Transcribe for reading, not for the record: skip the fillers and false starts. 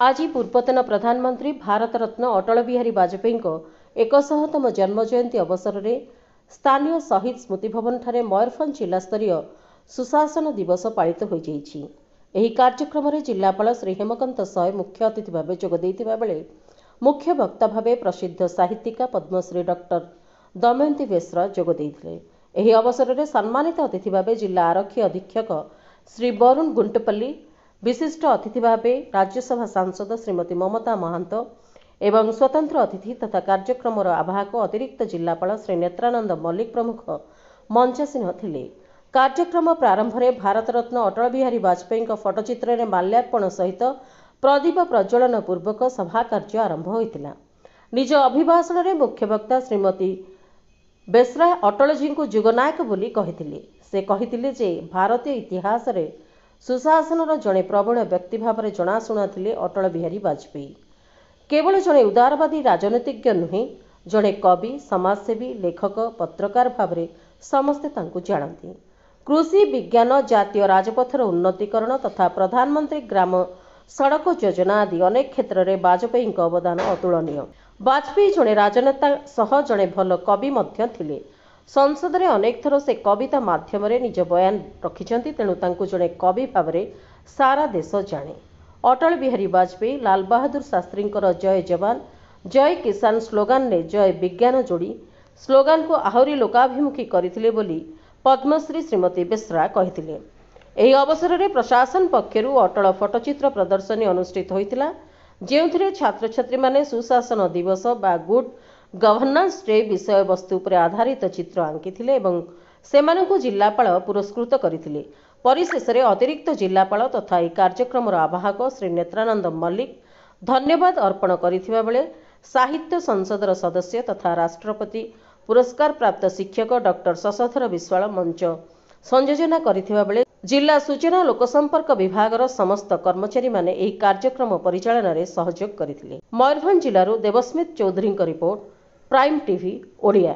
आज पूर्वतन प्रधानमंत्री भारत रत्न अटल बिहारी वाजपेयी 100तम जन्म जयंती अवसर में स्थानीय शहीद स्मृति भवन ठारे मयूरभंज जिला स्तरीय सुशासन दिवस पालित हो जाइछि। एही कार्यक्रम में जिलापाल श्री हेमकांत सय मुख्य अतिथि भाव जोग देइथिबा बेले मुख्य वक्ता भाव प्रसिद्ध साहित्यिका पद्मश्री डॉक्टर दमयंती बेसरा जोग देइथिले। एही अवसर में सम्मानित अतिथि भाव जिला आरक्षी अधीक्षक श्री वरुण गुंटपल्ली, विशिष्ट अतिथि भाव राज्यसभा सांसद श्रीमती ममता महांत एवं स्वतंत्र अतिथि तथा कार्यक्रम आवाहक अतिरिक्त जिलापाल श्री नेत्रानंद मल्लिक प्रमुख मंचासीन थिले। कार्यक्रम प्रारंभ में भारत रत्न अटल बिहारी वाजपेयी फटोचित्र में माल्यार्पण सहित प्रदीप प्रज्वलन पूर्वक सभा कार्य आरंभ होइतिला। निज अभिभाषण में मुख्य वक्ता श्रीमती बेसरा अटलजी को जुगनायक बोली कहिथिले। से कहिथिले जे भारतीय इतिहास रे सुशासन जड़े प्रवीण व्यक्ति भाव में जनाशुना थे अटल बिहारी वाजपेयी। केवल जड़े उदारवादी राजनीतिज्ञ नुहे, जड़े कवि, समाजसेवी, लेखक, पत्रकार भाव में समस्ते तांकु जानती। कृषि विज्ञान, जातीय राजपथर उन्नतीकरण तथा प्रधानमंत्री ग्राम सड़क योजना आदि अनेक क्षेत्र में वाजपेयी अवदान अतुलनीय। वाजपेयी जड़े राजनेता सह जड़े भल कवि मध्य थिले। संसद में अनेक थर से कविता माध्यम निज बयान रखिछंती, तेणु तांकु जड़े कवि भाव में सारा देश जाने। अटल बिहारी वाजपेयी लाल बहादुर शास्त्री जय जवान जय किसान स्लोगान ने जय विज्ञान जोड़ी स्लोगान को आहुरी लोकाभिमुखी करथिले बोली पद्मश्री श्रीमती बेसरा कहिथिले। एही अवसर में प्रशासन पक्षरु अटल फटोचित्र प्रदर्शनी अनुष्ठित होइतिला, जेउथिरे छात्र छात्री माने सुशासन दिवस बा गुड गवर्नेंस डे विषय वस्तु पर आधारित चित्र आंकिथिले एवं सेमानंकु जिल्लापाल पुरस्कृत करथिले। परिशेष में अतिरिक्त जिल्लापाल तथा यह कार्यक्रम आवाहक श्री नेत्रानंद मल्लिक धन्यवाद अर्पण करिथिबा बेले साहित्य संसदर सदस्य तथा राष्ट्रपति पुरस्कार प्राप्त शिक्षक डॉक्टर शशधर विश्वाल मंच संयोजना करिथिबा बेले जिला सूचना लोकसंपर्क विभागर समस्त कर्मचारी माने एही कार्यक्रम परिचालन रे सहयोग करिथिले। मयूरभंज जिल्लारू Debasmita Choudhury report, prime TV Odia.